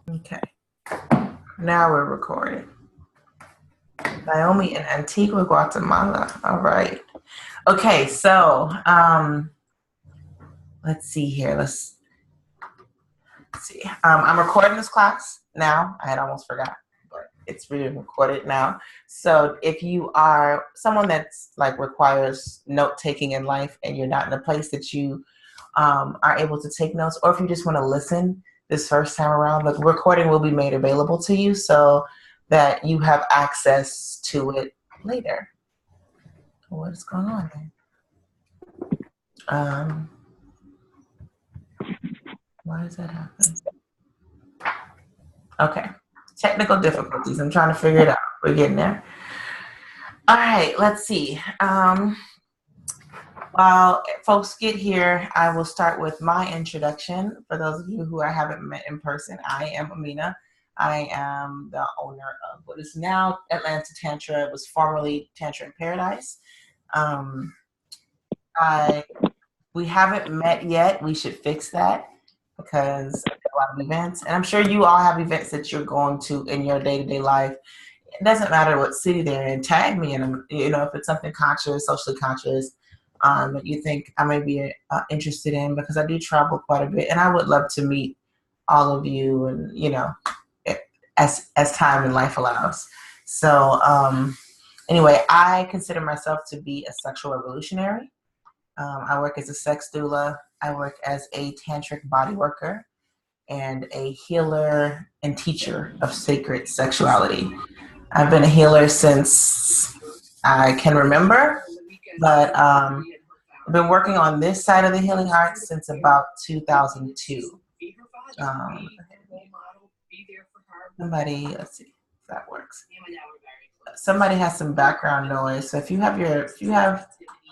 Okay, now we're recording. Naomi in Antigua, Guatemala. All right. Okay, so let's see here. Let's see. I'm recording this class now. I had almost forgot, but it's being recorded now. So if you are someone that's like requires note taking in life and you're not in a place that you are able to take notes, or if you just want to listen this first time around, the recording will be made available to you so that you have access to it later. What's going on there? Why does that happen? Okay. Technical difficulties. I'm trying to figure it out. We're getting there. All right, let's see. While folks get here, I will start with my introduction. For those of you who I haven't met in person, I am Amina. I am the owner of what is now Atlanta Tantra. It was formerly Tantra in Paradise. We haven't met yet. We should fix that because a lot of events, and I'm sure you all have events that you're going to in your day-to-day life. It doesn't matter what city they're in. Tag me in them. You know, if it's something conscious, socially conscious, that you think I may be interested in, because I do travel quite a bit, and I would love to meet all of you, and you know, as time and life allows. So anyway, I consider myself to be a sexual revolutionary. I work as a sex doula. I work as a tantric body worker and a healer and teacher of sacred sexuality. I've been a healer since I can remember, but I've been working on this side of the healing arts since about 2002. Somebody, let's see if that works. Somebody has some background noise, so if you have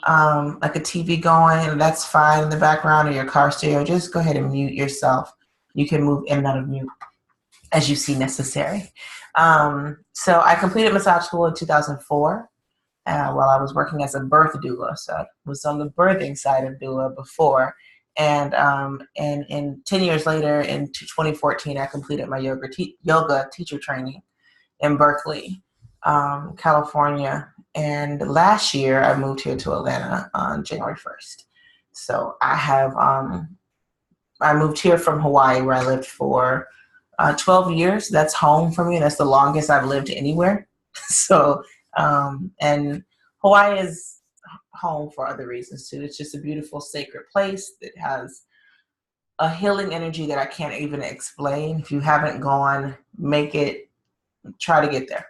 like a TV going, that's fine in the background, or your car stereo, just go ahead and mute yourself. You can move in and out of mute as you see necessary. So I completed massage school in 2004 while I was working as a birth doula. So I was on the birthing side of doula before. And 10 years later, in 2014, I completed my yoga teacher training in Berkeley, California. And last year, I moved here to Atlanta on January 1st. So I moved here from Hawaii, where I lived for 12 years. That's home for me. That's the longest I've lived anywhere. So, and Hawaii is home for other reasons too. It's just a beautiful, sacred place that has a healing energy that I can't even explain. If you haven't gone, try to get there.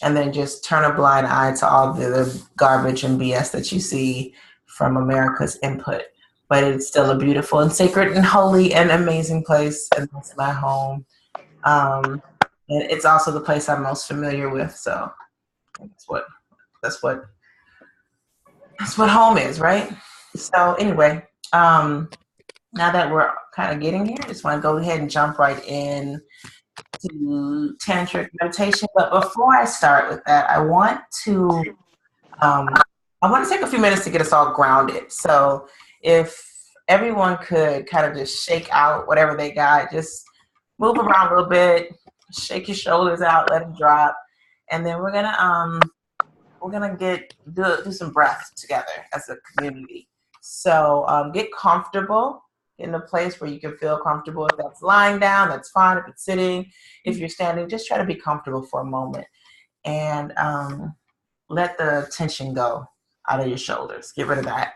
And then just turn a blind eye to all the garbage and BS that you see from America's input. But it's still a beautiful and sacred and holy and amazing place, and that's my home. And it's also the place I'm most familiar with. So that's what home is, right? So anyway, now that we're kind of getting here, I just want to go ahead and jump right in to Tantric Meditation. But before I start with that, I want to take a few minutes to get us all grounded. So if everyone could kind of just shake out whatever they got, just move around a little bit, shake your shoulders out, let them drop, and then we're gonna do some breath together as a community. So get comfortable in a place where you can feel comfortable. If that's lying down, that's fine. If it's sitting, if you're standing, just try to be comfortable for a moment, and let the tension go out of your shoulders. Get rid of that.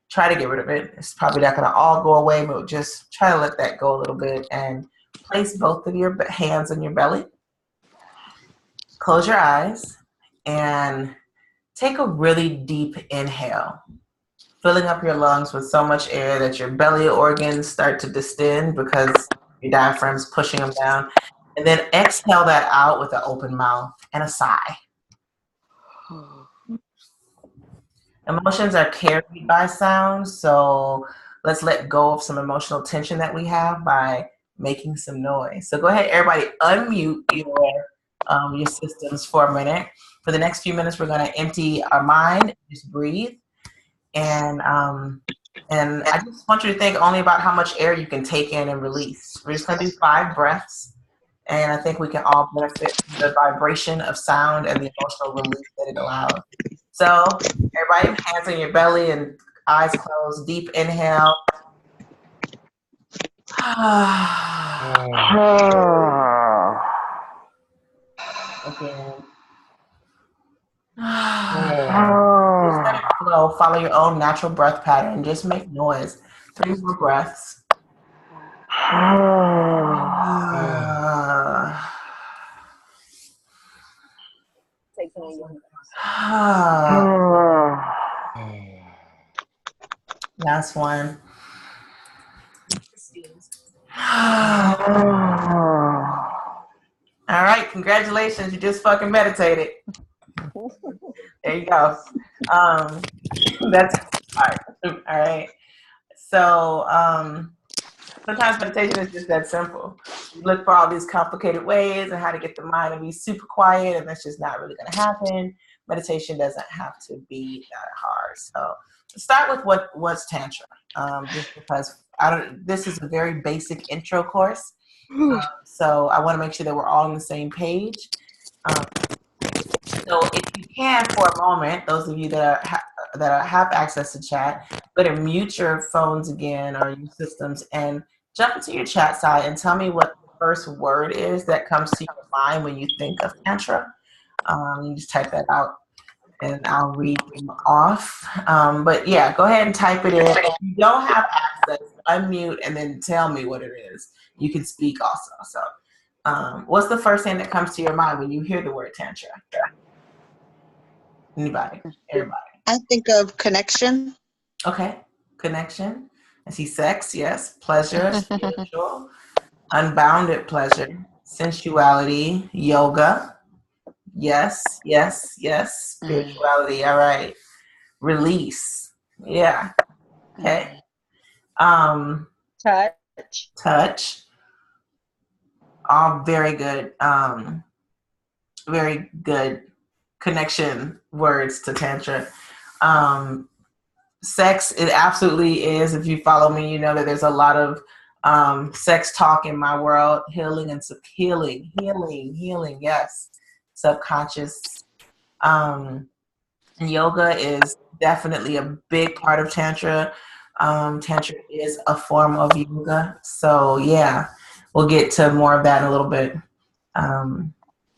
Try to get rid of it. It's probably not going to all go away, but just try to let that go a little bit, and place both of your hands on your belly. Close your eyes and take a really deep inhale, filling up your lungs with so much air that your belly organs start to distend because your diaphragm's pushing them down. And then exhale that out with an open mouth and a sigh. Emotions are carried by sound, so let's let go of some emotional tension that we have by making some noise. So go ahead, everybody, unmute your systems for a minute. For the next few minutes, we're going to empty our mind, just breathe, and And I just want you to think only about how much air you can take in and release. We're just going to do 5 breaths. And I think we can all benefit from the vibration of sound and the emotional release that it allows. So, everybody, hands on your belly and eyes closed. Deep inhale. Again. Just let it flow. Follow your own natural breath pattern. Just make noise. 3 more breaths. Last one. All right, congratulations. You just fucking meditated. There you go. That's all right. So sometimes meditation is just that simple. You look for all these complicated ways and how to get the mind to be super quiet, and that's just not really going to happen. Meditation doesn't have to be that hard. So start with what's Tantra, just because this is a very basic intro course. So I want to make sure that we're all on the same page. So if you can, for a moment, those of you that have access to chat, go ahead and mute your phones again or your systems and jump into your chat side and tell me what the first word is that comes to your mind when you think of Tantra. You just type that out and I'll read them off. But yeah, go ahead and type it in. If you don't have access, unmute and then tell me what it is. You can speak also. So what's the first thing that comes to your mind when you hear the word Tantra? Anybody? Everybody? I think of connection. Okay. Connection. I see sex, yes. Pleasure, spiritual. Unbounded pleasure. Sensuality. Yoga. Yes, yes, yes. Spirituality. All right. Release. Yeah. Okay. Touch. All very good. Very good connection words to Tantra. Sex, it absolutely is. If you follow me, you know that there's a lot of sex talk in my world. Healing and healing. Yes, subconscious. And yoga is definitely a big part of Tantra. Tantra is a form of yoga. So yeah, we'll get to more of that in a little bit.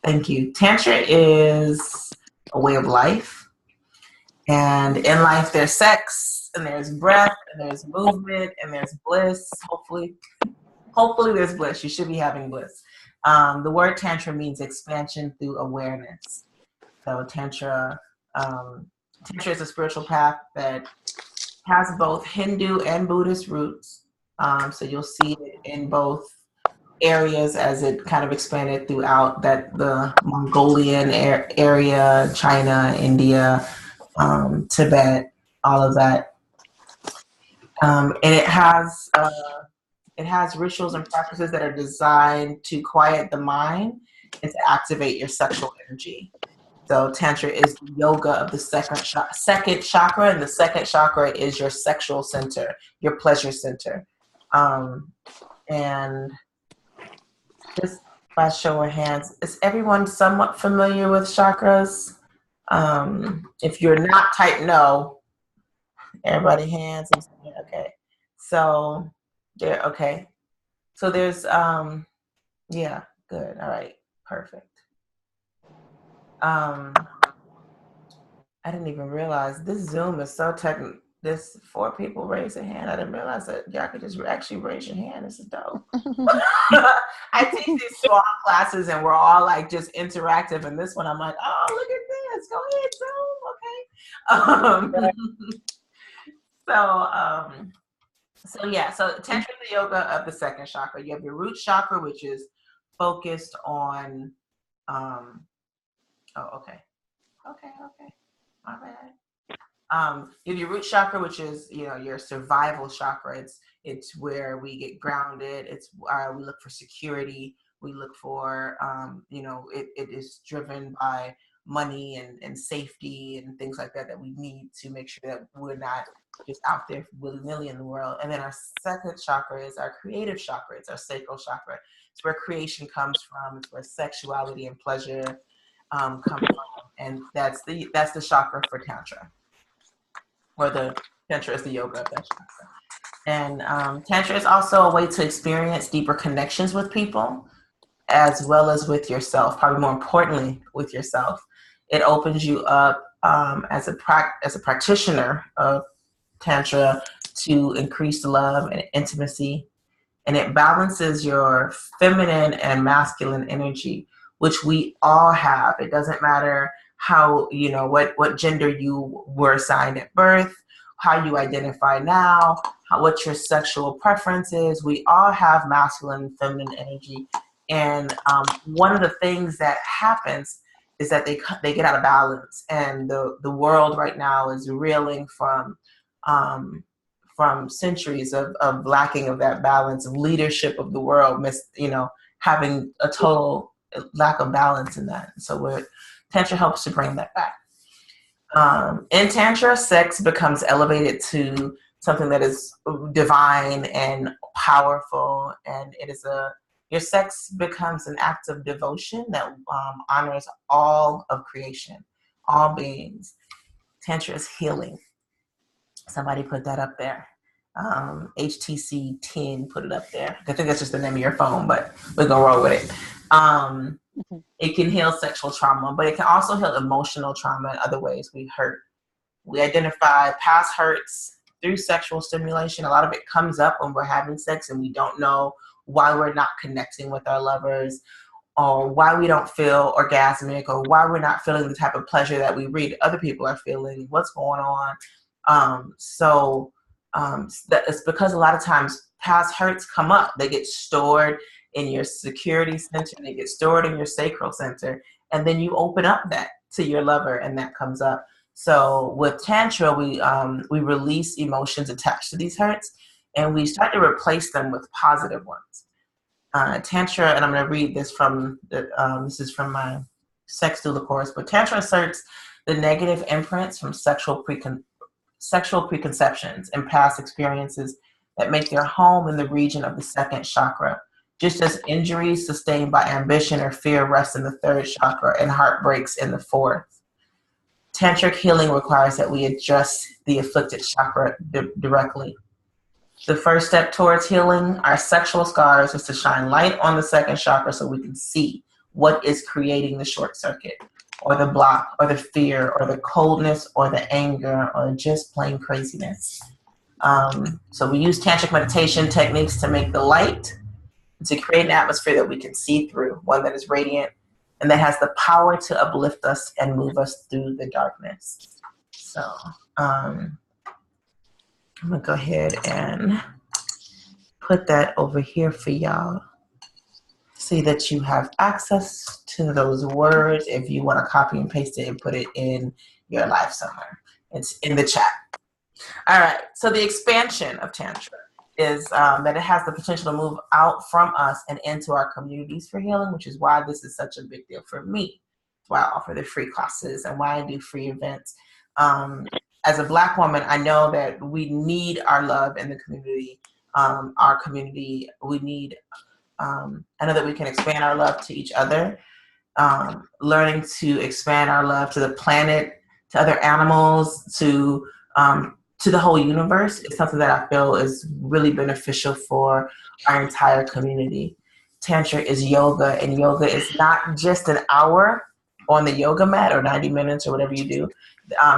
Thank you. Tantra is a way of life. And in life, there's sex, and there's breath, and there's movement, and there's bliss. Hopefully there's bliss. You should be having bliss. The word Tantra means expansion through awareness. So Tantra is a spiritual path that has both Hindu and Buddhist roots. So you'll see it in both areas as it kind of expanded throughout the Mongolian area, China, India, Tibet, all of that. And it has rituals and practices that are designed to quiet the mind and to activate your sexual energy. So Tantra is yoga of the second chakra, and the second chakra is your sexual center, your pleasure center. And just by show of hands, is everyone somewhat familiar with chakras? If you're not, type no. Everybody hands. Okay. So there. Okay. So there's yeah. Good. All right. Perfect. I didn't even realize this Zoom is so technical. This 4 people raise a hand. I didn't realize that y'all could just actually raise your hand. This is dope. I teach these strong classes and we're all like just interactive. And this one, I'm like, oh, look at this. Go ahead, Zoom. Okay. So yeah. So Tantra is the yoga of the second chakra. You have your root chakra, which is focused on. Okay. My bad. You have your root chakra, which is your survival chakra. It's where we get grounded. It's we look for security. We look for it is driven by money and safety and things like that that we need to make sure that we're not just out there willy-nilly in the world. And then our second chakra is our creative chakra. It's our sacral chakra. It's where creation comes from. It's where sexuality and pleasure come from. And that's the chakra for Tantra. Or the Tantra is the yoga of that chakra. And Tantra is also a way to experience deeper connections with people, as well as with yourself, probably more importantly with yourself. It opens you up as a practitioner of Tantra to increase love and intimacy, and it balances your feminine and masculine energy, which we all have. It doesn't matter how, what gender you were assigned at birth, how you identify now, what your sexual preference is. We all have masculine and feminine energy. And one of the things that happens is that they get out of balance. And the world right now is reeling from centuries of lacking of that balance, of leadership of the world, having a total lack of balance in that. So Tantra helps to bring that back. In Tantra, sex becomes elevated to something that is divine and powerful, and your sex becomes an act of devotion that honors all of creation, all beings. Tantra is healing. Somebody put that up there. HTC 10 put it up there. I think that's just the name of your phone, but we're going to roll with it. It can heal sexual trauma, but it can also heal emotional trauma in other ways. We identify past hurts through sexual stimulation. A lot of it comes up when we're having sex and we don't know why we're not connecting with our lovers, or why we don't feel orgasmic, or why we're not feeling the type of pleasure that we read other people are feeling. What's going on? That it's because a lot of times past hurts come up. They get stored in your security center, they get stored in your sacral center, and then you open up that to your lover, and that comes up. So with Tantra, we release emotions attached to these hurts, and we start to replace them with positive ones. Tantra, and I'm going to read this this is from my sex doula course, but Tantra asserts the negative imprints from sexual preconceptions and past experiences that make their home in the region of the second chakra, just as injuries sustained by ambition or fear rest in the third chakra and heartbreaks in the fourth. Tantric healing requires that we address the afflicted chakra directly. The first step towards healing our sexual scars is to shine light on the second chakra so we can see what is creating the short circuit, or the block, or the fear, or the coldness, or the anger, or just plain craziness. So we use Tantric meditation techniques to make the light, to create an atmosphere that we can see through, one that is radiant, and that has the power to uplift us and move us through the darkness. So I'm going to go ahead and put that over here for y'all. See that you have access to those words if you want to copy and paste it and put it in your life somewhere. It's in the chat. All right, so the expansion of Tantra is that it has the potential to move out from us and into our communities for healing, which is why this is such a big deal for me. That's why I offer the free classes and why I do free events. As a Black woman, I know that we need our love in the community. Our community, we need, I know that we can expand our love to each other, learning to expand our love to the planet, to other animals, to the whole universe is something that I feel is really beneficial for our entire community. Tantra is yoga, and yoga is not just an hour on the yoga mat or 90 minutes or whatever you do.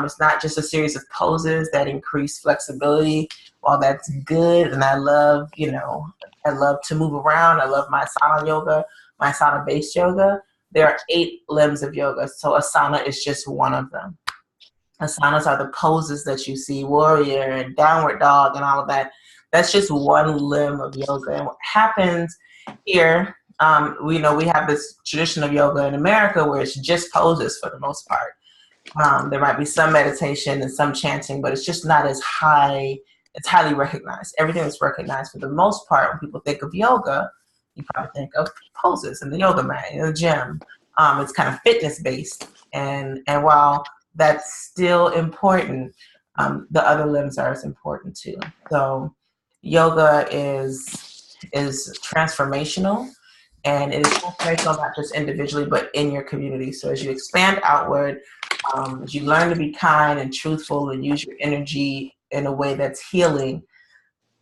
It's not just a series of poses that increase flexibility. While that's good, and I love to move around. I love my asana yoga, my asana-based yoga. There are 8 limbs of yoga, so asana is just one of them. Asanas are the poses that you see, warrior and downward dog and all of that. That's just one limb of yoga. And what happens here, we have this tradition of yoga in America where it's just poses for the most part. There might be some meditation and some chanting, but it's just not as high. It's highly recognized. Everything is recognized for the most part. When people think of yoga, you probably think of poses in the yoga mat, in the gym. It's kind of fitness based, and while that's still important, the other limbs are as important too. So yoga is transformational, and it is transformational not just individually but in your community. So as you expand outward, as you learn to be kind and truthful and use your energy in a way that's healing,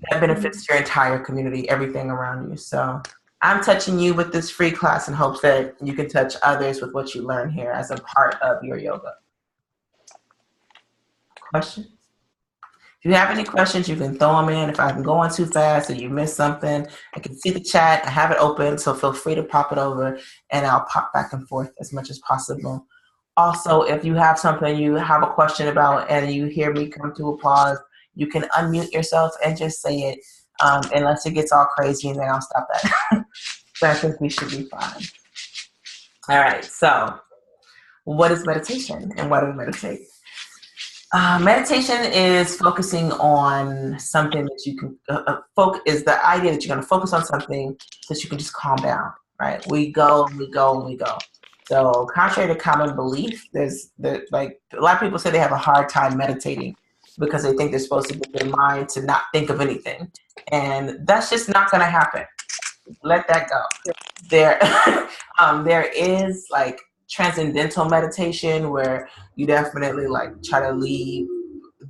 that benefits your entire community, everything around you. So I'm touching you with this free class in hopes that you can touch others with what you learn here as a part of your yoga. Questions? If you have any questions, you can throw them in. If I'm going too fast or you missed something, I can see the chat. I have it open, so feel free to pop it over, and I'll pop back and forth as much as possible. Also, if you have something you have a question about and you hear me come to a pause, you can unmute yourself and just say it, unless it gets all crazy, and then I'll stop that. But I think we should be fine. All right, so what is meditation and why do we meditate? Meditation is focusing on something that you can is the idea that you're going to focus on something that you can just calm down, right? We go and we go and we go. So contrary to common belief, like a lot of people say they have a hard time meditating because they think they're supposed to get their mind to not think of anything, and that's just not going to happen. Let that go. There is like transcendental meditation where you definitely like try to leave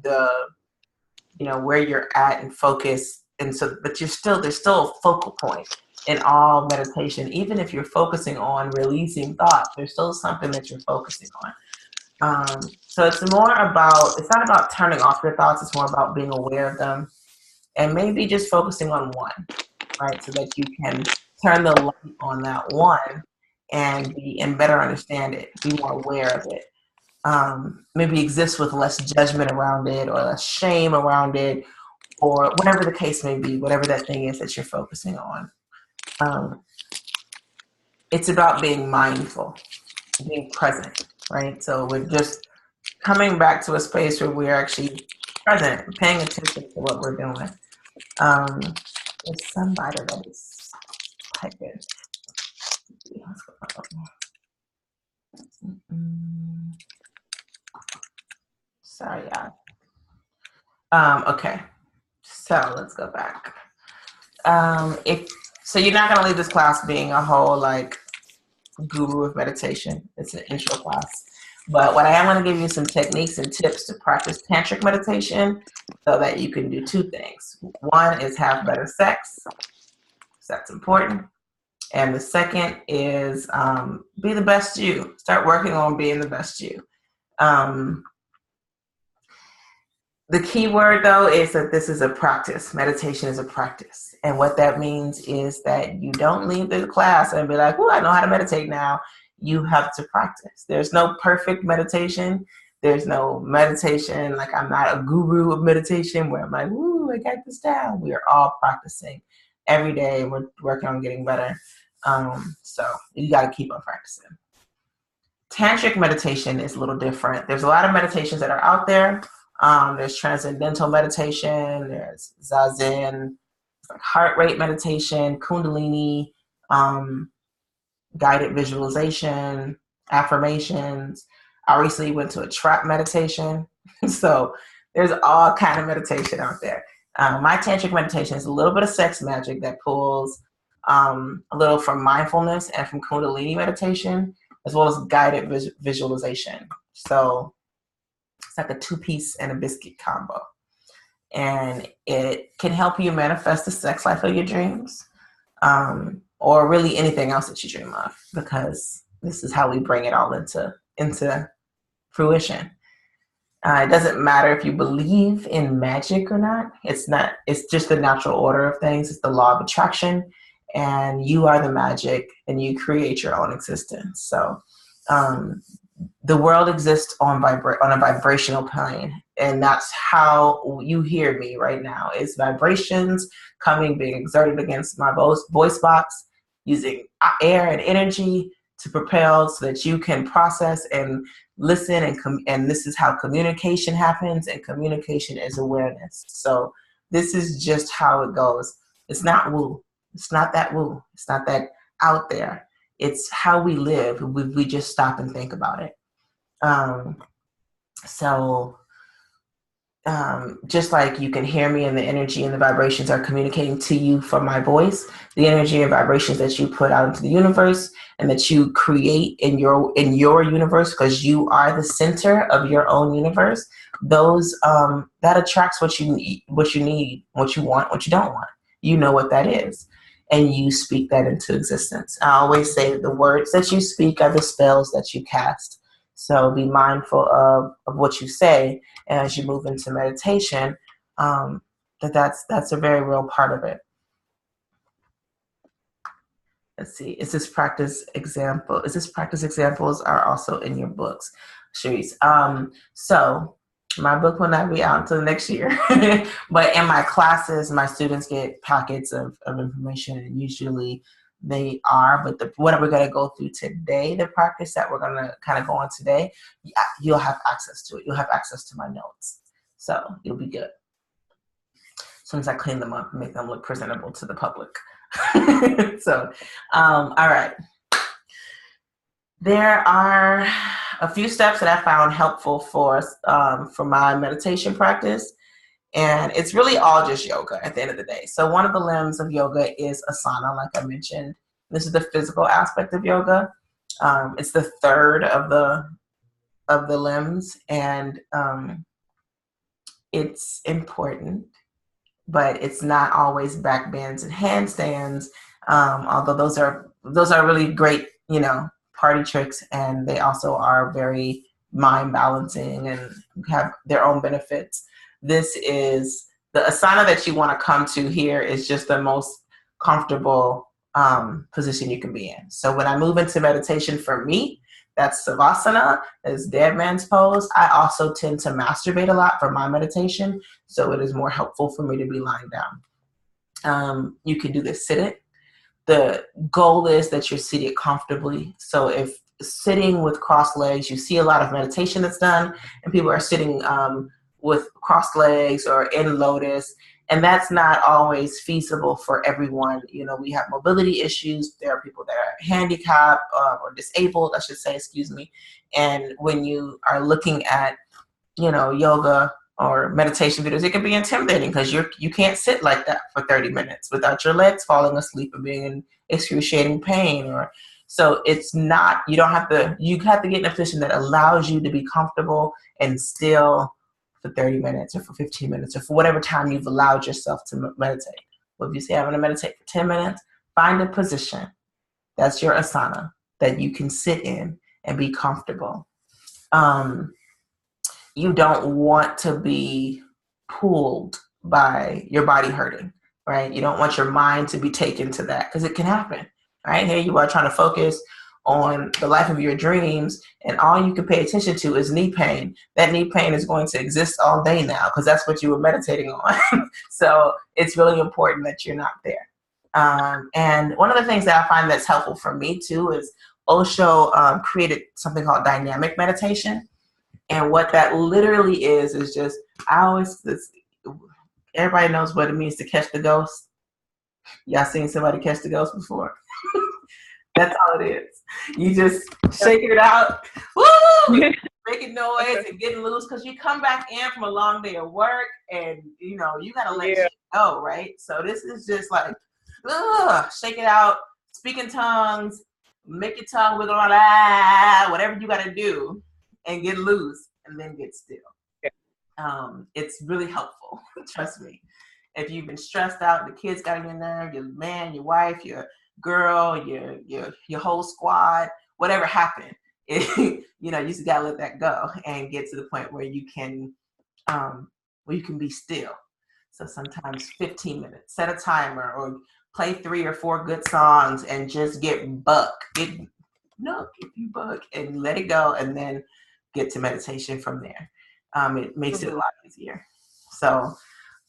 the where you're at and focus, and so but there's still a focal point in all meditation. Even if you're focusing on releasing thoughts, there's still something that you're focusing on. So it's not about turning off your thoughts, it's more about being aware of them and maybe just focusing on one, right? So that you can turn the light on that one and better understand it, be more aware of it. Maybe exist with less judgment around it or less shame around it, or whatever the case may be, whatever that thing is that you're focusing on. It's about being mindful, being present, right? So we're just coming back to a space where we're actually present, paying attention to what we're doing. There's somebody that is typing. Sorry, y'all. Okay, so let's go back. So you're not gonna leave this class being a whole like guru of meditation. It's an intro class. But what I am going to give you some techniques and tips to practice tantric meditation so that you can do two things. One is have better sex. So that's important. And the second is be the best you. Start working on being the best you. The key word, though, is that this is a practice. Meditation is a practice. And what that means is that you don't leave the class and be like, oh, I know how to meditate now. You have to practice. There's no perfect meditation. There's no meditation, like I'm not a guru of meditation where I'm like, ooh, I got this down. We are all practicing every day. We're working on getting better. So you got to keep on practicing. Tantric meditation is a little different. There's a lot of meditations that are out there. There's transcendental meditation, there's zazen, like heart rate meditation, kundalini, guided visualization, affirmations. I recently went to a trap meditation. So there's all kind of meditation out there. My tantric meditation is a little bit of sex magic that pulls a little from mindfulness and from kundalini meditation, as well as guided visualization. So it's like a 2-piece and a biscuit combo. And it can help you manifest the sex life of your dreams, or really anything else that you dream of, because this is how we bring it all into fruition. It doesn't matter if you believe in magic or not. It's just the natural order of things. It's the law of attraction, and you are the magic, and you create your own existence. So the world exists on a vibrational plane, and that's how you hear me right now. It's vibrations being exerted against my voice box, using air and energy to propel so that you can process and listen, and this is how communication happens, and communication is awareness. So this is just how it goes. It's not woo. It's not that woo. It's not that out there. It's how we live. We just stop and think about it. So just like you can hear me and the energy and the vibrations are communicating to you from my voice, the energy and vibrations that you put out into the universe and that you create in your universe, because you are the center of your own universe, those that attracts what you need, what you want, what you don't want. You know what that is, and you speak that into existence. I always say the words that you speak are the spells that you cast. So be mindful of what you say, and as you move into meditation, that's a very real part of it. Let's see. Is this practice examples are also in your books, Sharice? So my book will not be out until next year, but in my classes, my students get packets of information, and usually they are. But what we're going to go through today, the practice that we're going to kind of go on today, you'll have access to it. You'll have access to my notes, so you'll be good. As soon as I clean them up and make them look presentable to the public. So, all right. There are a few steps that I found helpful for my meditation practice, and it's really all just yoga at the end of the day. So one of the limbs of yoga is asana, like I mentioned. This is the physical aspect of yoga. It's the third of the limbs, and it's important, but it's not always back bends and handstands. Although those are really great, party tricks, and they also are very mind balancing and have their own benefits. This is the asana that you want to come to here is just the most comfortable position you can be in. So when I move into meditation, for me, that's savasana, is dead man's pose. I also tend to masturbate a lot for my meditation, so it is more helpful for me to be lying down. You can do this sitting. The goal is that you're seated comfortably. So if sitting with crossed legs, you see a lot of meditation that's done, and people are sitting with crossed legs or in lotus, and that's not always feasible for everyone. We have mobility issues. There are people that are handicapped or disabled, I should say, excuse me. And when you are looking at, yoga or meditation videos, it can be intimidating because you can't sit like that for 30 minutes without your legs falling asleep or being in excruciating pain. So it's not, you have to get in a position that allows you to be comfortable and still for 30 minutes or for 15 minutes or for whatever time you've allowed yourself to meditate. Well, if you say I'm going to meditate for 10 minutes, find a position that's your asana that you can sit in and be comfortable. You don't want to be pulled by your body hurting, right? You don't want your mind to be taken to that, because it can happen, right? Here you are trying to focus on the life of your dreams, and all you can pay attention to is knee pain. That knee pain is going to exist all day now because that's what you were meditating on. So it's really important that you're not there. And one of the things that I find that's helpful for me too is Osho created something called dynamic meditation. And what that literally is just, everybody knows what it means to catch the ghost. Y'all seen somebody catch the ghost before? That's all it is. You just shaking it out, woo, making noise and getting loose, because you come back in from a long day of work and, you got to let shit go, right? So this is just like, shake it out, speak in tongues, make your tongue wiggle around, whatever you got to do, and get loose, and then get still. It's really helpful. Trust me. If you've been stressed out, the kids got on your nerve, your man, your wife, your girl, your whole squad, whatever happened, you just gotta let that go and get to the point where you can be still. So sometimes 15 minutes, set a timer, or play 3 or 4 good songs and just get buck, if you buck, and let it go, and then get to meditation from there. It makes it a lot easier. So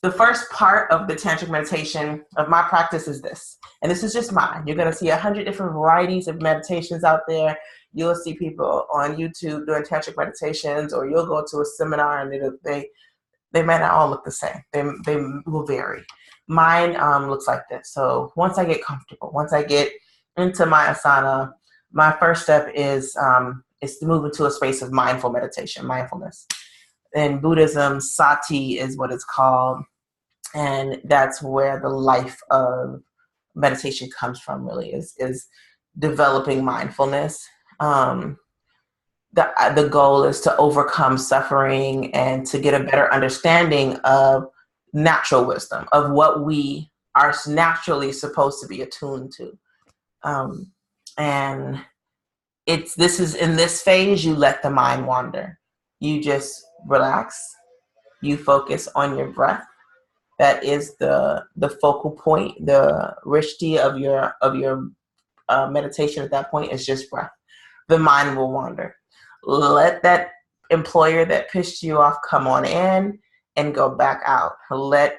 the first part of the tantric meditation of my practice is this, and this is just mine. You're going to see 100 different varieties of meditations out there. You'll see people on YouTube doing tantric meditations, or you'll go to a seminar and they might not all look the same. They will vary. Mine looks like this. So once I get comfortable, once I get into my asana, my first step is to move into a space of mindful meditation, mindfulness. In Buddhism, sati is what it's called, and that's where the life of meditation comes from. Really, is developing mindfulness. The goal is to overcome suffering and to get a better understanding of natural wisdom, of what we are naturally supposed to be attuned to. And this is in this phase, you let the mind wander. You just relax. You focus on your breath. That is the focal point. The rishti of your meditation at that point is just breath. The mind will wander. Let that employer that pissed you off come on in and go back out. Let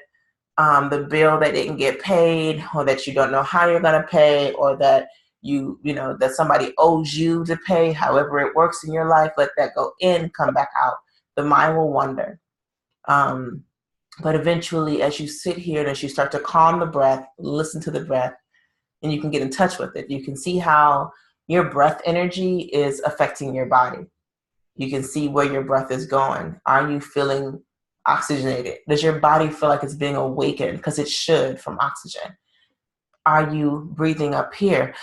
the bill that didn't get paid, or that you don't know how you're going to pay, or that you know that somebody owes you to pay, however it works in your life, let that go in, come back out. The mind will wander. But eventually, as you sit here and as you start to calm the breath, listen to the breath, and you can get in touch with it. You can see how your breath energy is affecting your body. You can see where your breath is going. Are you feeling oxygenated? Does your body feel like it's being awakened? Because it should, from oxygen. Are you breathing up here?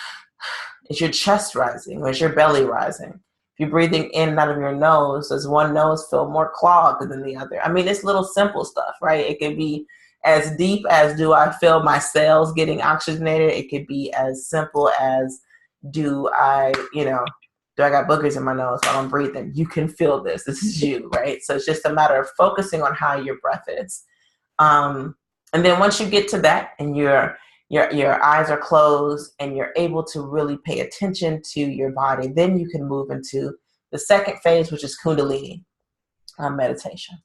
Is your chest rising, or is your belly rising? If you're breathing in and out of your nose, does one nose feel more clogged than the other? I mean, it's little simple stuff, right? It can be as deep as, do I feel my cells getting oxygenated? It could be as simple as, do I got boogers in my nose while I'm breathing? You can feel this. This is you, right? So it's just a matter of focusing on how your breath is. And then once you get to that, and your eyes are closed and you're able to really pay attention to your body, then you can move into the second phase, which is Kundalini meditation.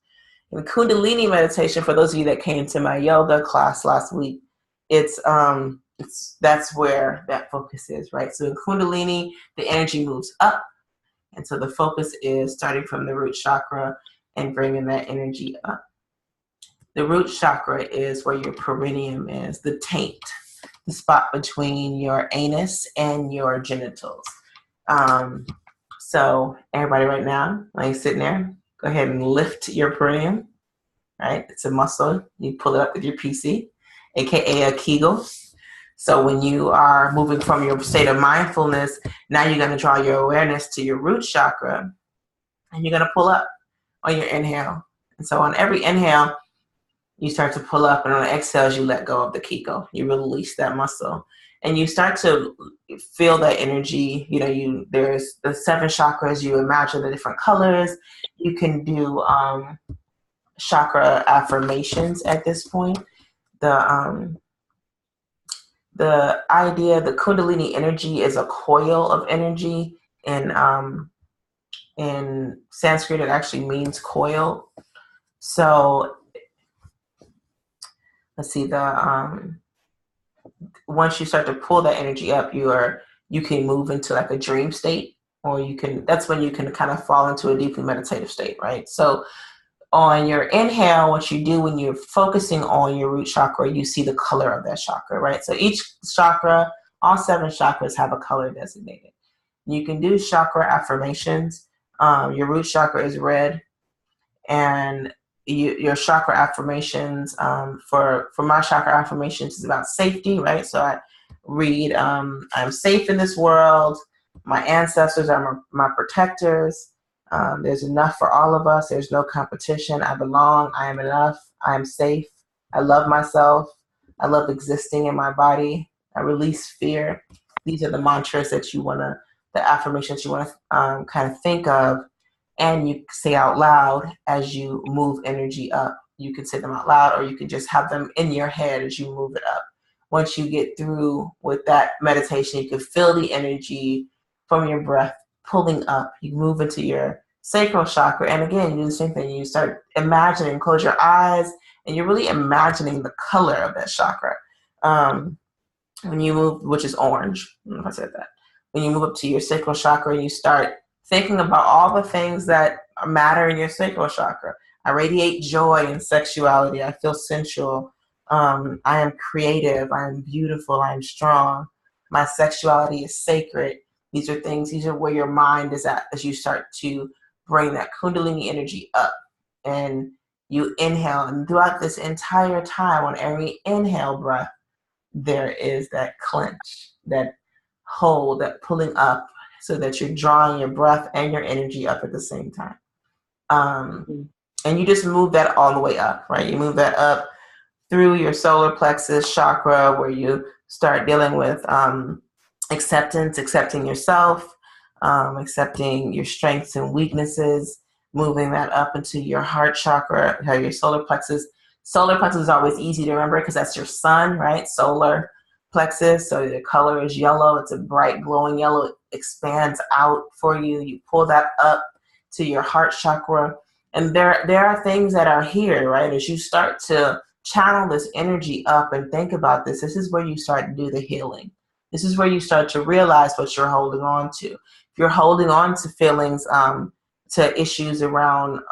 In Kundalini meditation, for those of you that came to my yoga class last week, that's where that focus is, right? So in Kundalini, the energy moves up. And so the focus is starting from the root chakra and bringing that energy up. The root chakra is where your perineum is, the taint, the spot between your anus and your genitals. So everybody right now, while you're sitting there, go ahead and lift your perineum, right? It's a muscle. You pull it up with your PC, aka a Kegel. So when you are moving from your state of mindfulness, now you're going to draw your awareness to your root chakra, and you're going to pull up on your inhale. And so on every inhale, you start to pull up, and on exhales, you let go of the Kegel. You release that muscle, and you start to feel that energy. There's the 7 chakras. You imagine the different colors. You can do chakra affirmations at this point. The idea, the Kundalini energy is a coil of energy. In Sanskrit, it actually means coil. So let's see, once you start to pull that energy up, you can move into like a dream state, or that's when you can kind of fall into a deeply meditative state, right? So on your inhale, what you do when you're focusing on your root chakra, you see the color of that chakra, right? So each chakra, all 7 chakras have a color designated. You can do chakra affirmations. Your root chakra is red, and your chakra affirmations, for my chakra affirmations, is about safety, right? So I read, I'm safe in this world. My ancestors are my protectors. There's enough for all of us. There's no competition. I belong. I am enough. I am safe. I love myself. I love existing in my body. I release fear. These are the mantras that the affirmations you want to kind of think of, and you say out loud as you move energy up. You can say them out loud, or you can just have them in your head as you move it up. Once you get through with that meditation, you can feel the energy from your breath pulling up. You move into your sacral chakra, and again, you do the same thing. You start imagining, close your eyes, and you're really imagining the color of that chakra. When you move, which is orange, I don't know if I said that. When you move up to your sacral chakra, you start thinking about all the things that matter in your sacral chakra. I radiate joy and sexuality. I feel sensual. I am creative. I am beautiful. I am strong. My sexuality is sacred. These are where your mind is at as you start to bring that Kundalini energy up. And you inhale, and throughout this entire time, on every inhale breath, there is that clench, that hold, that pulling up, so that you're drawing your breath and your energy up at the same time. And you just move that all the way up, right? You move that up through your solar plexus chakra, where you start dealing with acceptance, accepting yourself, accepting your strengths and weaknesses, moving that up into your heart chakra, your solar plexus. Solar plexus is always easy to remember because that's your sun, right? Solar plexus. So the color is yellow. It's a bright glowing yellow. It expands out for you. You pull that up to your heart chakra. And there are things that are here, right? As you start to channel this energy up and think about this, this is where you start to do the healing. This is where you start to realize what you're holding on to. If you're holding on to feelings, to issues around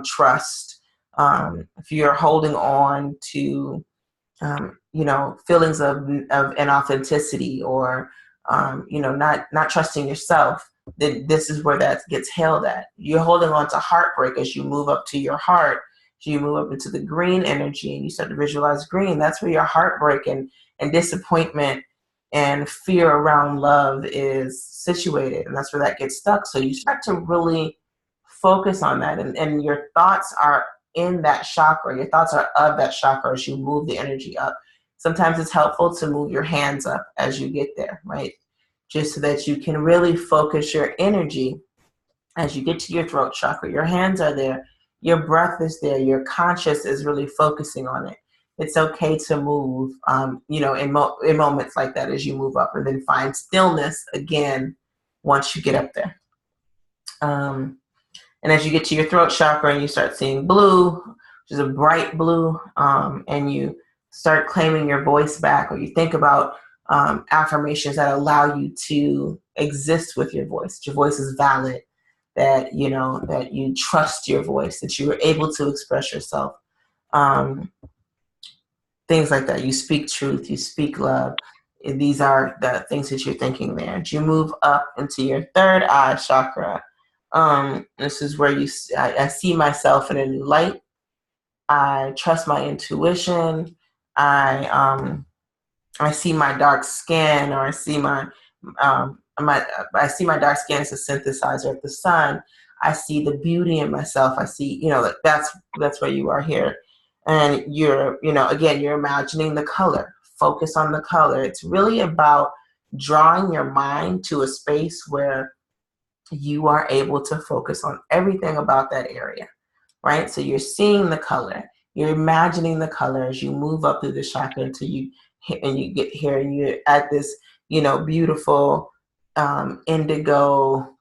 trust, if you're holding on to, feelings of inauthenticity, or, not trusting yourself, then this is where that gets held at. You're holding on to heartbreak as you move up to your heart. So you move up into the green energy and you start to visualize green. That's where your heartbreak and disappointment and fear around love is situated. And that's where that gets stuck. So you start to really focus on that. And your thoughts are in that chakra. Your thoughts are of that chakra as you move the energy up. Sometimes it's helpful to move your hands up as you get there, right? Just so that you can really focus your energy as you get to your throat chakra. Your hands are there. Your breath is there. Your conscious is really focusing on it. It's okay to move, in moments like that as you move up, and then find stillness again once you get up there. And as you get to your throat chakra and you start seeing blue, which is a bright blue, and you start claiming your voice back, or you think about affirmations that allow you to exist with your voice. Your voice is valid. That you trust your voice, that you are able to express yourself, things like that. You speak truth, you speak love. These are the things that you're thinking there. As you move up into your third eye chakra, this is where I see myself in a new light. I trust my intuition. I see my dark skin, or I see my dark skin as a synthesizer of the sun. I see the beauty in myself. I see, that's where you are here. And you're, again, you're imagining the color. Focus on the color. It's really about drawing your mind to a space where you are able to focus on everything about that area, right? So you're seeing the color. You're imagining the color as you move up through the chakra until you get here, and you're at this, beautiful indigo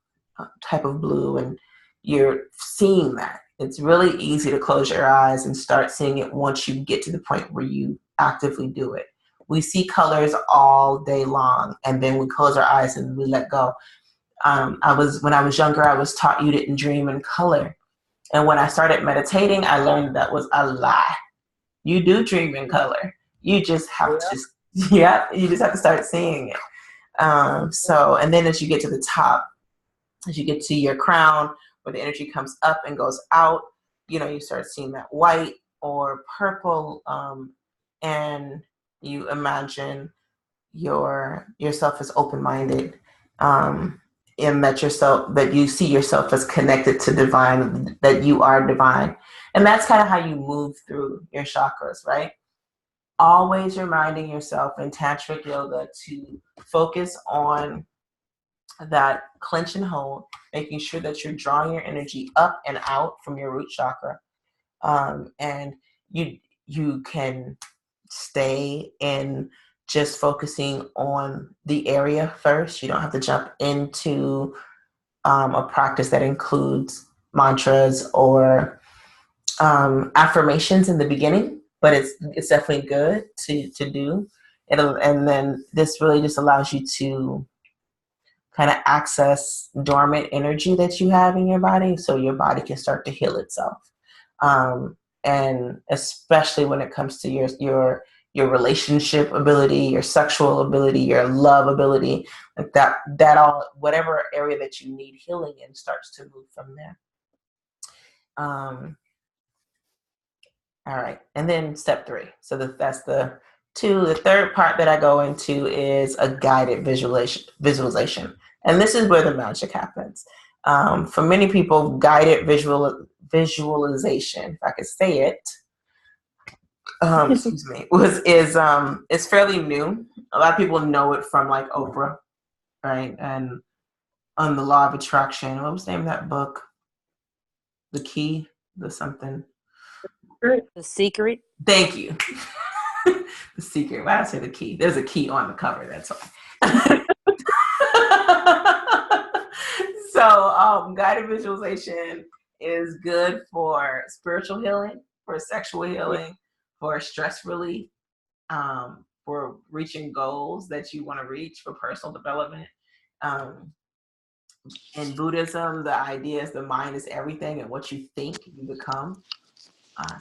type of blue, and you're seeing that. It's really easy to close your eyes and start seeing it once you get to the point where you actively do it. We see colors all day long, and then we close our eyes and we let go. When I was younger, I was taught you didn't dream in color. And when I started meditating, I learned that was a lie. You do dream in color. You just have to, you just have to start seeing it. And then as you get to the top, as you get to your crown, where the energy comes up and goes out, you start seeing that white or purple, and you imagine yourself as open-minded, and that you see yourself as connected to divine, that you are divine. And that's kind of how you move through your chakras, right? Always reminding yourself in Tantric yoga to focus on that clench and hold, making sure that you're drawing your energy up and out from your root chakra. And you can stay in just focusing on the area first. You don't have to jump into a practice that includes mantras or affirmations in the beginning, but it's definitely good to do. And then this really just allows you to kind of access dormant energy that you have in your body, so your body can start to heal itself. And especially when it comes to your relationship ability, your sexual ability, your love ability, like that all, whatever area that you need healing in starts to move from there. All right, and then step 3. So that's the 2. The third part that I go into is a guided visualization. And this is where the magic happens. For many people, guided visualization, if I could say it, excuse me, is fairly new. A lot of people know it from like Oprah, right? And on the law of attraction. What was the name of that book? The Key, the something. The Secret. Thank you. The Secret. Why did I say the key? There's a key on the cover. That's why. So, guided visualization is good for spiritual healing, for sexual healing, for stress relief, for reaching goals that you want to reach, for personal development. In Buddhism, the idea is the mind is everything, and what you think, you become.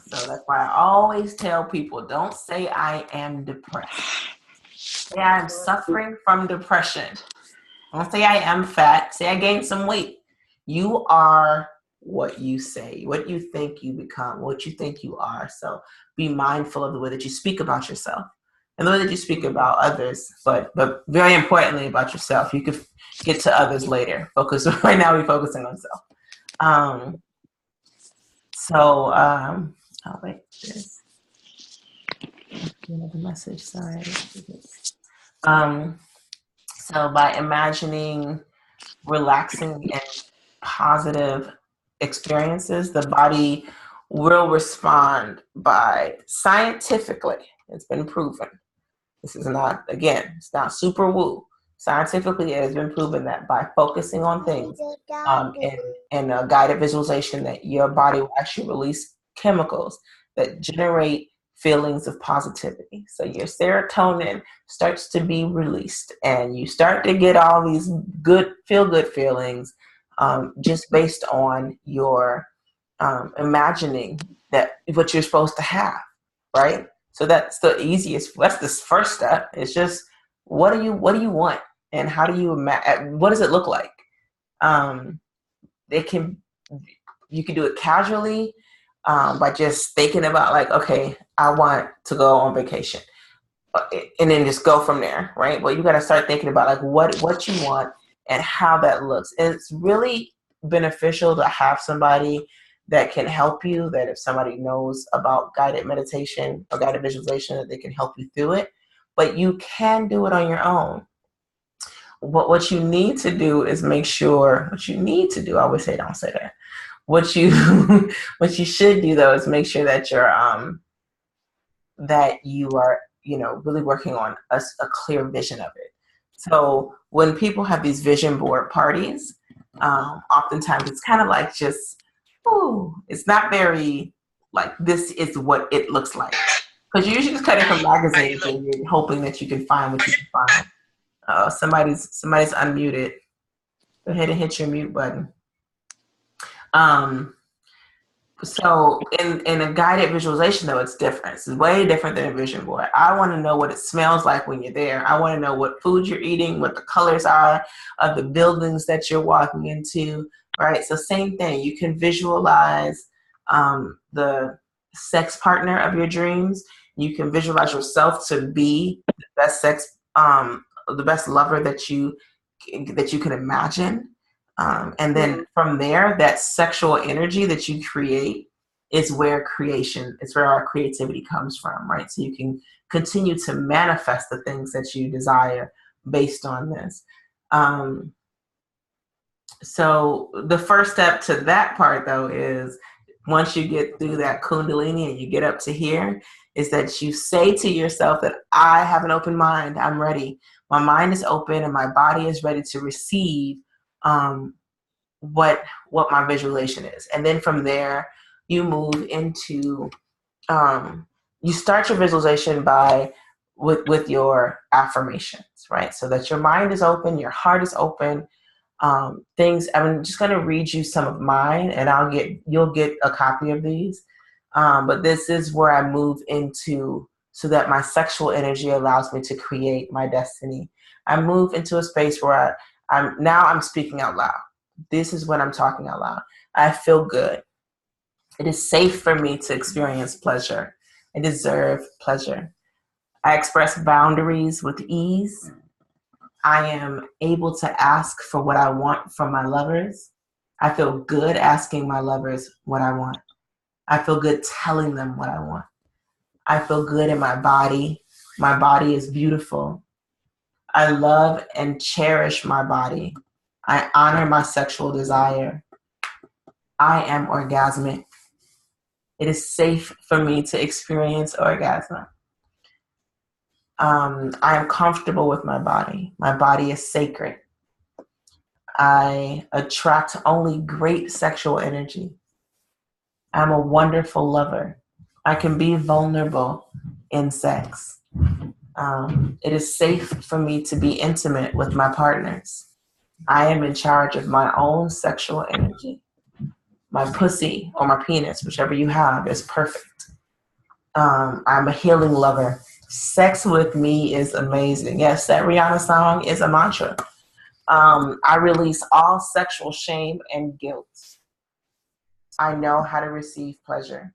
So that's why I always tell people, don't say I am depressed. Say I am suffering from depression. Don't say I am fat. Say I gained some weight. You are what you say, what you think you become, what you think you are. So be mindful of the way that you speak about yourself and the way that you speak about others, but very importantly about yourself. You could get to others later. Right now we're focusing on self. Oh wait, there's another message. Sorry. So by imagining relaxing and positive experiences, the body will respond by scientifically. It's been proven. This is not, again, it's not super woo. Scientifically, it has been proven that by focusing on things in a guided visualization, that your body will actually release chemicals that generate feelings of positivity. So your serotonin starts to be released, and you start to get all these feel-good feelings just based on your imagining that what you're supposed to have, right? So that's the first step. It's just what do you want, and how do you what does it look like? You can do it casually by just thinking about like, okay, I want to go on vacation, and then just go from there, right? Well, you got to start thinking about like what you want and how that looks. And it's really beneficial to have somebody that can help you, that if somebody knows about guided meditation or guided visualization, that they can help you through it. But you can do it on your own. What you need to do is make sure, I always say don't say that. What you should do though is make sure that you are really working on a clear vision of it. So when people have these vision board parties, oftentimes it's kind of like just, it's not very like, this is what it looks like. Because you're usually just cutting from magazines and you're hoping that you can find what you can find. Somebody's unmuted. Go ahead and hit your mute button. So in a guided visualization, though, it's different. It's way different than a vision board. I want to know what it smells like when you're there. I want to know what food you're eating, what the colors are of the buildings that you're walking into, right? So same thing. You can visualize the sex partner of your dreams. You can visualize yourself to be the best the best lover that you can imagine. And then from there, that sexual energy that you create is where our creativity comes from, right? So you can continue to manifest the things that you desire based on this. So the first step to that part, though, is once you get through that Kundalini and you get up to here, is that you say to yourself that I have an open mind. I'm ready. My mind is open and my body is ready to receive what my visualization is. And then from there, you move into, you start your visualization with your affirmations, right? So that your mind is open, your heart is open. I'm just going to read you some of mine, and you'll get a copy of these. But this is where I move into so that my sexual energy allows me to create my destiny. I move into a space where I'm speaking out loud. This is when I'm talking out loud. I feel good. It is safe for me to experience pleasure. I deserve pleasure. I express boundaries with ease. I am able to ask for what I want from my lovers. I feel good asking my lovers what I want. I feel good telling them what I want. I feel good in my body. My body is beautiful. I love and cherish my body. I honor my sexual desire. I am orgasmic. It is safe for me to experience orgasm. I am comfortable with my body. My body is sacred. I attract only great sexual energy. I'm a wonderful lover. I can be vulnerable in sex. It is safe for me to be intimate with my partners. I am in charge of my own sexual energy. My pussy or my penis, whichever you have, is perfect. I'm a healing lover. Sex with me is amazing. Yes, that Rihanna song is a mantra. I release all sexual shame and guilt. I know how to receive pleasure.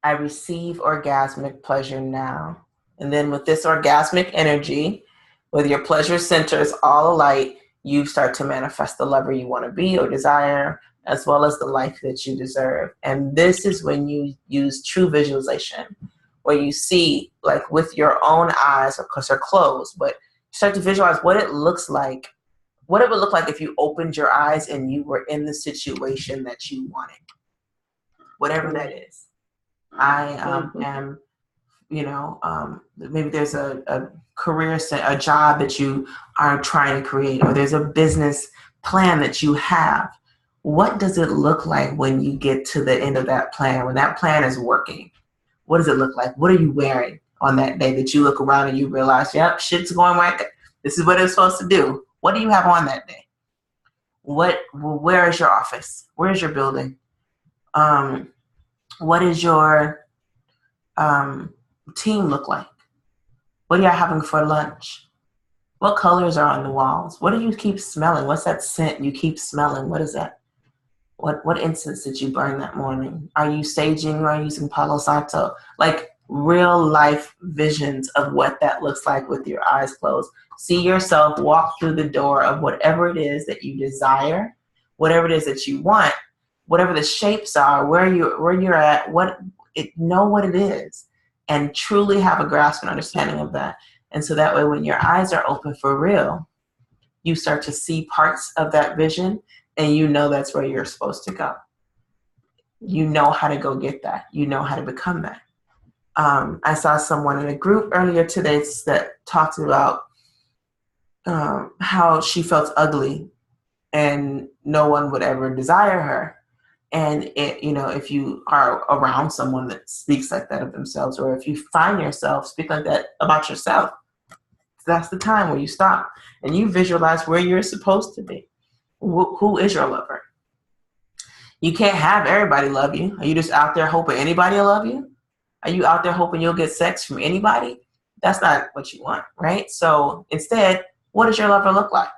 I receive orgasmic pleasure now. And then with this orgasmic energy, with your pleasure centers all alight, you start to manifest the lover you want to be or desire, as well as the life that you deserve. And this is when you use true visualization, where you see, like with your own eyes, of course they're closed, but you start to visualize what it looks like, what it would look like if you opened your eyes and you were in the situation that you wanted, whatever that is. I am, maybe there's a career, a job that you are trying to create, or there's a business plan that you have. What does it look like when you get to the end of that plan, when that plan is working? What does it look like? What are you wearing on that day that you look around and you realize, yep, shit's going right. This is what it's supposed to do. What do you have on that day? Where is your office? Where is your building? What is your team look like? What are y'all having for lunch? What colors are on the walls? What do you keep smelling? What's that scent you keep smelling? What is that? What incense did you burn that morning? Are you saging or are you using Palo Santo? Like real life visions of what that looks like with your eyes closed. See yourself walk through the door of whatever it is that you desire, whatever it is that you want, whatever the shapes are, where you're at, know what it is, and truly have a grasp and understanding of that. And so that way, when your eyes are open for real, you start to see parts of that vision, and you know that's where you're supposed to go. You know how to go get that. You know how to become that. I saw someone in a group earlier today that talked about how she felt ugly and no one would ever desire her. And if you are around someone that speaks like that of themselves, or if you find yourself speak like that about yourself, that's the time where you stop and you visualize where you're supposed to be. Who is your lover? You can't have everybody love you. Are you just out there hoping anybody will love you? Are you out there hoping you'll get sex from anybody? That's not what you want, right? So instead, what does your lover look like?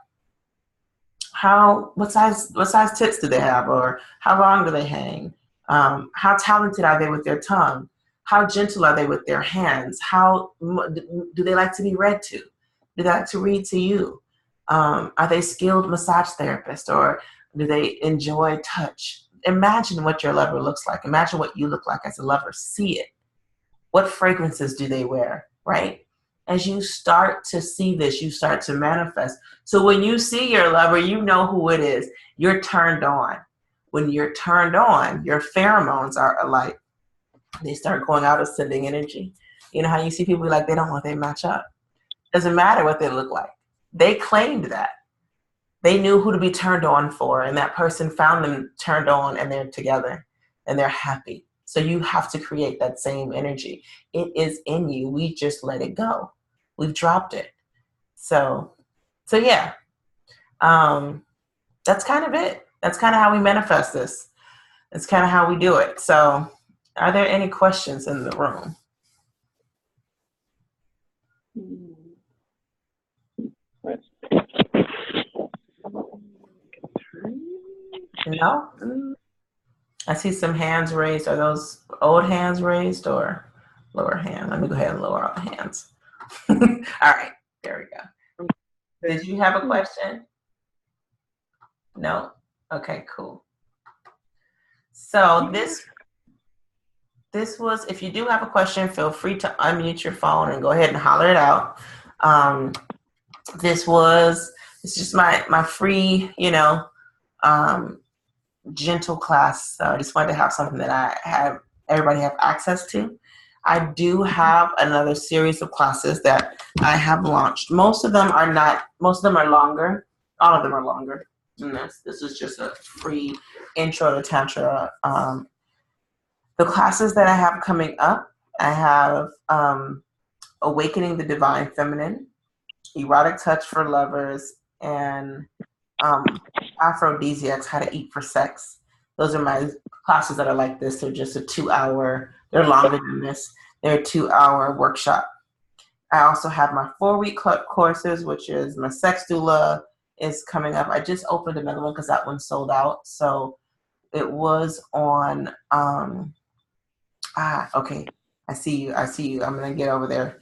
What size tits do they have, or how long do they hang? How talented are they with their tongue? How gentle are they with their hands? How do they like to be read to? Do they like to read to you? Are they skilled massage therapists, or do they enjoy touch? Imagine what your lover looks like. Imagine what you look like as a lover. See it. What fragrances do they wear, right? As you start to see this, you start to manifest. So when you see your lover, you know who it is. You're turned on. When you're turned on, your pheromones are alight. They start going out, ascending energy. You know how you see people like they don't want they match up. Doesn't matter what they look like. They claimed that. They knew who to be turned on for, and that person found them turned on, and they're together, and they're happy. So you have to create that same energy. It is in you. We just let it go. We've dropped it. So yeah. That's kind of it. That's kind of how we manifest this. That's kind of how we do it. So are there any questions in the room? No? I see some hands raised. Are those old hands raised or lower hand? Let me go ahead and lower all the hands. All right, there we go. Did you have a question? No? Okay, cool. So this was, if you do have a question, feel free to unmute your phone and go ahead and holler it out. It's just my free, gentle class. So I just wanted to have something that everybody have access to. I do have another series of classes that I have launched. Most of them are longer. All of them are longer than this. This is just a free intro to Tantra. The classes that I have coming up, I have Awakening the Divine Feminine, Erotic Touch for Lovers, and Aphrodisiacs, How to Eat for Sex. Those are my classes that are like this. They're just a 2-hour, they're longer than this. They're a 2-hour workshop. I also have my 4-week courses, which is my sex doula is coming up. I just opened another one because that one sold out. So it was on, okay. I see you. I'm going to get over there.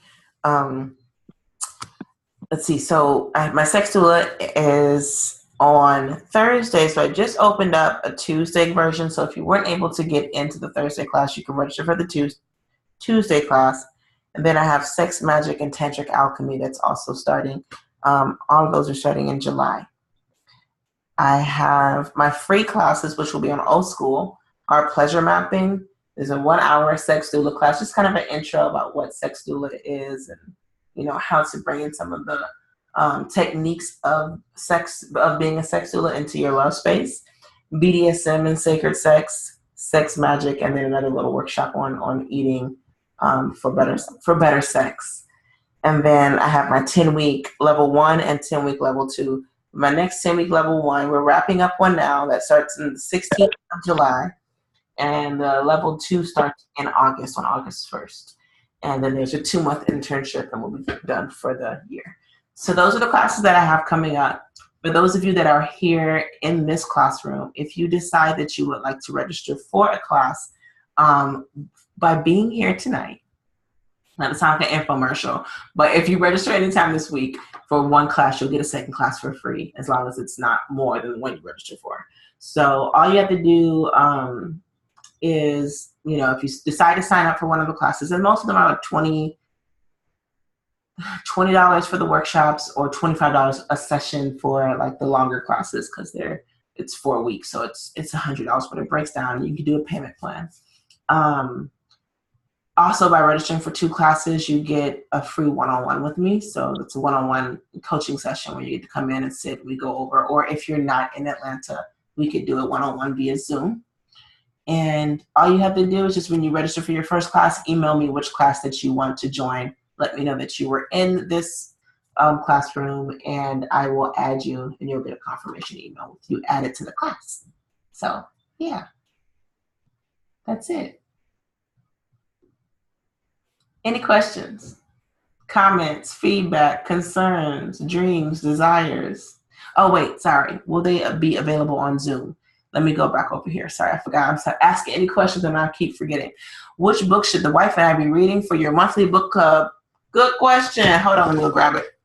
Let's see. So my sex doula is on Thursday. So I just opened up a Tuesday version. So if you weren't able to get into the Thursday class, you can register for the Tuesday class. And then I have Sex Magic and Tantric Alchemy that's also starting. All of those are starting in July. I have my free classes, which will be on Old School, are Pleasure Mapping. There's a 1-hour sex doula class, just kind of an intro about what sex doula is and, how to bring in some of the techniques of being a sex doula into your love space. BDSM and sacred sex, sex magic, and then another little workshop on eating for better sex. And then I have my 10-week level 1 and 10-week level 2. My next 10-week level 1, we're wrapping up one now that starts on the 16th of July. And level 2 starts in August, on August 1st. And then there's a 2-month internship and we'll be done for the year. So those are the classes that I have coming up. For those of you that are here in this classroom, if you decide that you would like to register for a class, by being here tonight, not to sound like an infomercial, but if you register anytime this week for one class, you'll get a second class for free, as long as it's not more than the one you register for. So all you have to do is, if you decide to sign up for one of the classes, and most of them are like $20 for the workshops or $25 a session for like the longer classes, because it's 4 weeks, so it's $100, but it breaks down and you can do a payment plan. Also, by registering for 2 classes, you get a free one-on-one with me. So it's a one-on-one coaching session where you get to come in and sit, we go over, or if you're not in Atlanta, we could do it one-on-one via Zoom. And all you have to do is just, when you register for your first class, email me which class that you want to join. Let me know that you were in this classroom, and I will add you, and you'll get a confirmation email with you added to the class. So, yeah, that's it. Any questions, comments, feedback, concerns, dreams, desires? Oh, wait, sorry. Will they be available on Zoom? Let me go back over here. Sorry, I forgot. I'm asking any questions and I keep forgetting. Which book should the wife and I be reading for your monthly book club? Good question. Hold on, let me go grab it.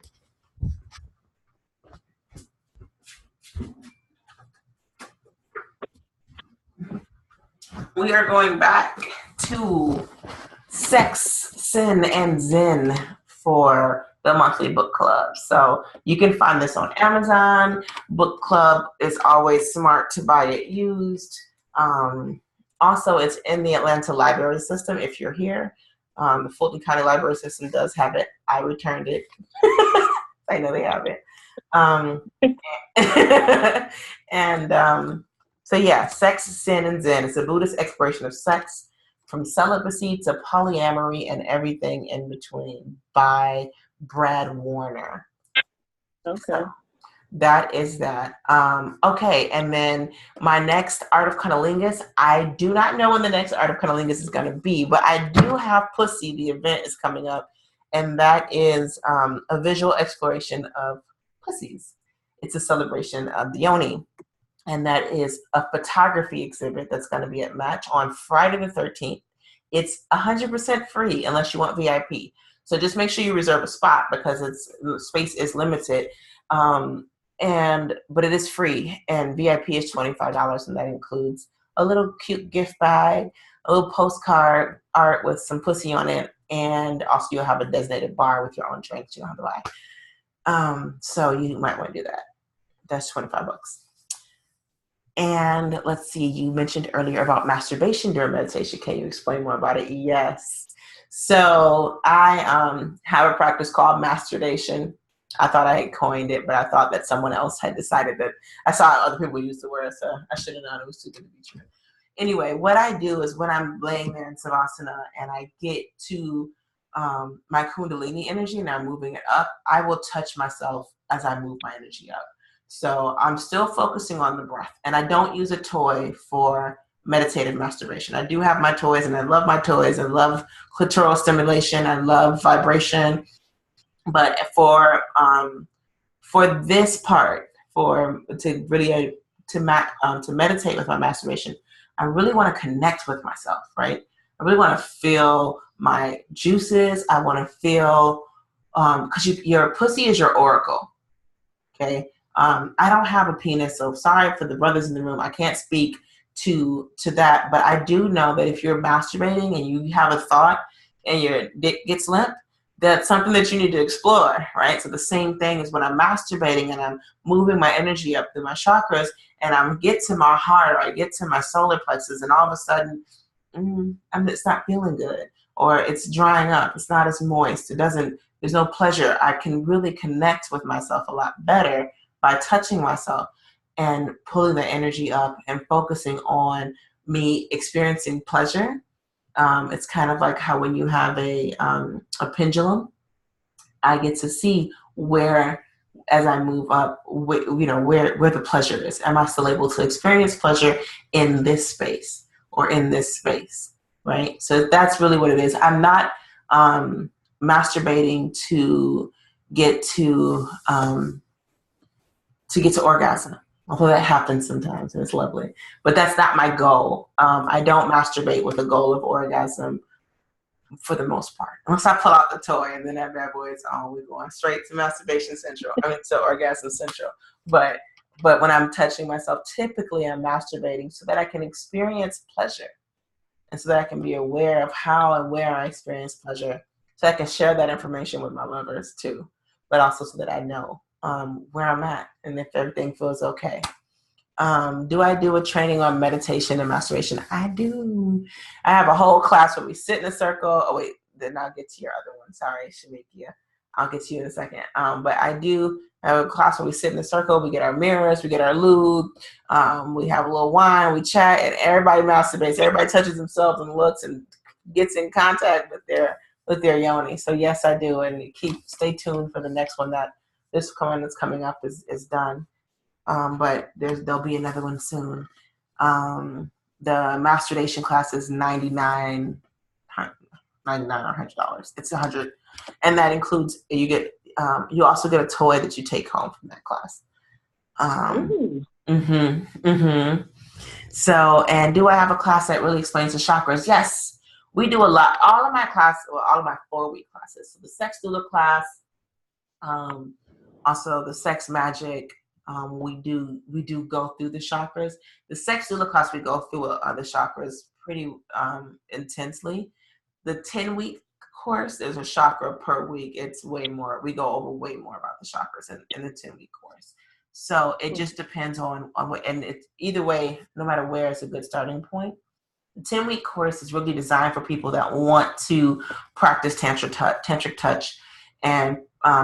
We are going back to Sex, Sin, and Zen for the monthly book club. So you can find this on Amazon. Book club is always smart to buy it used. Also, it's in the Atlanta library system if you're here. The Fulton County Library System does have it. I returned it. I know they have it. So yeah, Sex, Sin, and Zen. It's a Buddhist exploration of sex, from celibacy to polyamory and everything in between, by Brad Warner. Okay. So that is that. Okay, and then my next Art of Cunnilingus, I do not know when the next Art of Cunnilingus is going to be, but I do have Pussy. The event is coming up, and that is a visual exploration of pussies. It's a celebration of the yoni. And that is a photography exhibit that's going to be at Match on Friday the 13th. It's 100% free unless you want VIP. So just make sure you reserve a spot because space is limited. But it is free, and VIP is $25, and that includes a little cute gift bag, a little postcard art with some pussy on it, and also you'll have a designated bar with your own drinks you don't have to buy. So you might want to do that. That's $25. And let's see, you mentioned earlier about masturbation during meditation. Can you explain more about it? Yes. So I have a practice called masturbation. I thought I had coined it, but I thought that someone else had decided that. I saw other people use the word, so I should have known it was too good to be true. Anyway, what I do is when I'm laying there in Savasana and I get to my Kundalini energy and I'm moving it up, I will touch myself as I move my energy up. So I'm still focusing on the breath, and I don't use a toy for meditative masturbation. I do have my toys, and I love my toys. I love clitoral stimulation. I love vibration. But for this part, to meditate with my masturbation, I really want to connect with myself, right? I really want to feel my juices. I want to feel, because your pussy is your oracle, okay? I don't have a penis, so sorry for the brothers in the room. I can't speak to that, but I do know that if you're masturbating and you have a thought and your dick gets limp, that's something that you need to explore, right? So the same thing is when I'm masturbating and I'm moving my energy up through my chakras and I get to my heart or I get to my solar plexus and all of a sudden, it's not feeling good or it's drying up. It's not as moist. There's no pleasure. I can really connect with myself a lot better by touching myself and pulling the energy up and focusing on me experiencing pleasure. It's kind of like how when you have a pendulum, I get to see where, as I move up, where the pleasure is. Am I still able to experience pleasure in this space or in this space, right? So that's really what it is. I'm not masturbating to get to orgasm. Although that happens sometimes and it's lovely. But that's not my goal. I don't masturbate with a goal of orgasm for the most part. Unless I pull out the toy and then that bad boy is on, we're going straight to masturbation central. To orgasm central. But when I'm touching myself, typically I'm masturbating so that I can experience pleasure. And so that I can be aware of how and where I experience pleasure. So I can share that information with my lovers too. But also so that I know where I'm at and if everything feels okay. Do I do a training on meditation and masturbation? I do. I have a whole class where we sit in a circle. Oh wait, then I'll get to your other one. Sorry, Shamikia. I'll get to you in a second. But I do have a class where we sit in a circle. We get our mirrors, we get our lube, we have a little wine, we chat, and everybody masturbates. Everybody touches themselves and looks and gets in contact with their yoni. So yes, I do. And stay tuned for the next one that this one that's coming up is done. But there'll be another one soon. The masturbation class is $99 or $100. It's $100, and that includes you also get a toy that you take home from that class. So, and do I have a class that really explains the chakras? Yes, we do a lot. All of my 4-week classes. So the sex doula class. Also, the sex magic, we do go through the chakras. The sex doula class, we go through the chakras pretty intensely. The 10-week course, there's a chakra per week. It's way more. We go over way more about the chakras in the 10-week course. So it just depends on what, and it's either way, no matter where, it's a good starting point. The 10-week course is really designed for people that want to practice tantric touch and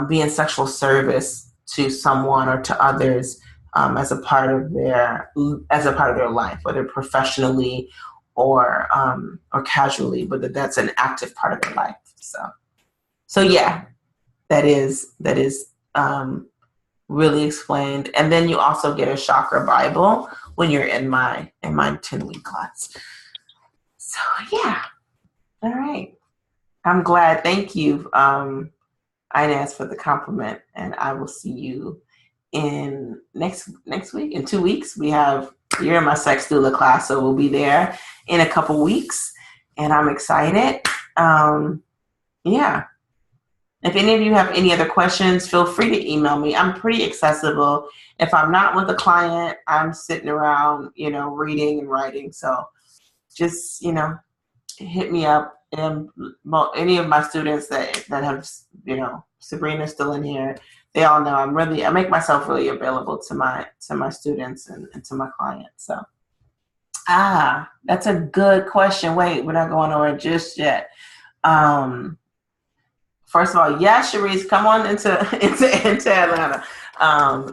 be in sexual service to someone or to others as a part of their life, whether professionally or casually, but that's an active part of their life. So yeah, that is really explained. And then you also get a chakra Bible when you're in my 10-week class. So yeah, all right. I'm glad. Thank you, Inez, for the compliment. And I will see you in next week. In 2 weeks, you're in my sex doula class, so we'll be there in a couple weeks, and I'm excited. Yeah. If any of you have any other questions, feel free to email me. I'm pretty accessible. If I'm not with a client, I'm sitting around, reading and writing. So just, hit me up. And any of my students that have, Sabrina's still in here, they all know I make myself really available to my students and to my clients. So, that's a good question. Wait, we're not going over just yet. First of all, yeah, Sharice, come on into Atlanta.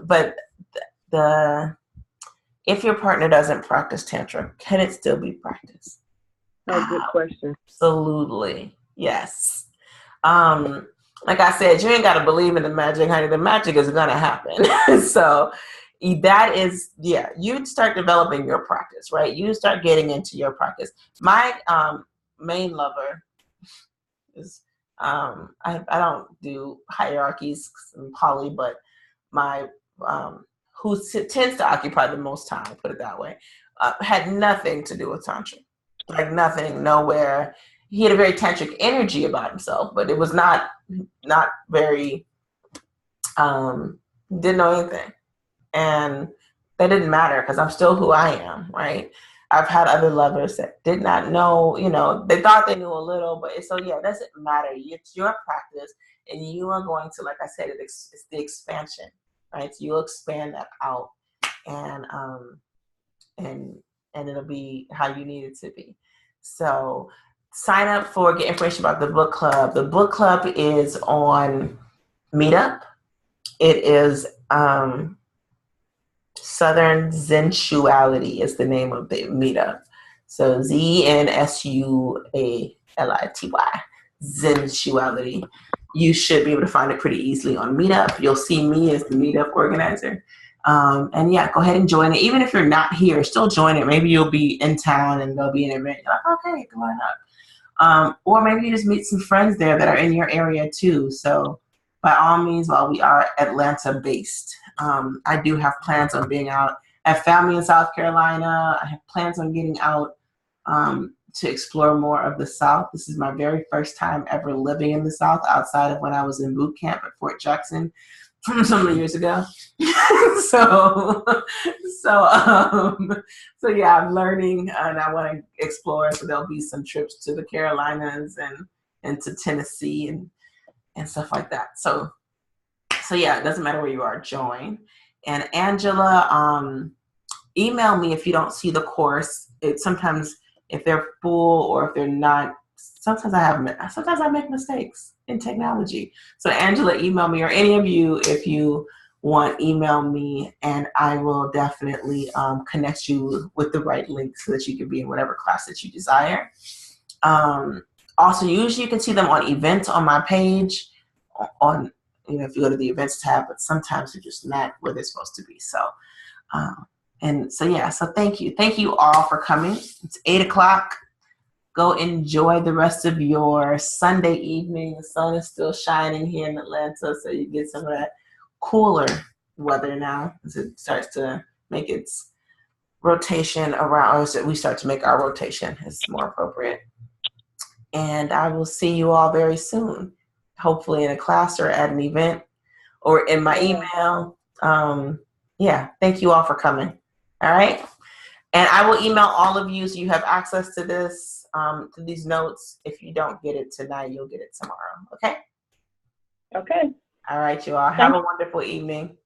But if your partner doesn't practice Tantra, can it still be practiced? Oh, good question. Absolutely, yes. Like I said, you ain't got to believe in the magic, honey. The magic is gonna happen. So that is, you'd start developing your practice, right? You start getting into your practice. My main lover is. I don't do hierarchies in poly, but my who tends to occupy the most time, put it that way, had nothing to do with Tantra. Like nothing, nowhere. He had a very tantric energy about himself, but it was not very, didn't know anything. And that didn't matter because I'm still who I am, right? I've had other lovers that did not know, they thought they knew a little, but it doesn't matter. It's your practice, and you are going to, like I said, it's the expansion, right? So you'll expand that out, and it'll be how you need it to be. So sign up get information about the book club. The book club is on Meetup. It is Southern Sensuality is the name of the meetup. So ZNSUALITY, Sensuality. You should be able to find it pretty easily on Meetup. You'll see me as the meetup organizer. And go ahead and join it. Even if you're not here, still join it. Maybe you'll be in town and there'll be an event. You're like, okay, come on up. Or maybe you just meet some friends there that are in your area too. So by all means, while we are Atlanta based, I do have plans on being out. I have family in South Carolina. I have plans on getting out to explore more of the South. This is my very first time ever living in the South outside of when I was in boot camp at Fort Jackson some years ago. So I'm learning and I want to explore. So there'll be some trips to the Carolinas and to Tennessee and stuff like that. So it doesn't matter where you are, join. And Angela, email me if you don't see the course. Sometimes if they're full or if they're not, sometimes I make mistakes in technology. So Angela, email me, or any of you, if you want, email me, and I will definitely connect you with the right link so that you can be in whatever class that you desire. Also, usually you can see them on events on my page on, if you go to the events tab, but sometimes they're just not where they're supposed to be. So, so thank you. Thank you all for coming. It's 8:00. Go enjoy the rest of your Sunday evening. The sun is still shining here in Atlanta, so you get some of that cooler weather now as it starts to make its rotation around, or we start to make our rotation. It's more appropriate. And I will see you all very soon, hopefully in a class or at an event or in my email. Thank you all for coming. All right. And I will email all of you so you have access to this, to these notes. If you don't get it tonight, you'll get it tomorrow. Okay? Okay. All right, you all. Have a wonderful evening.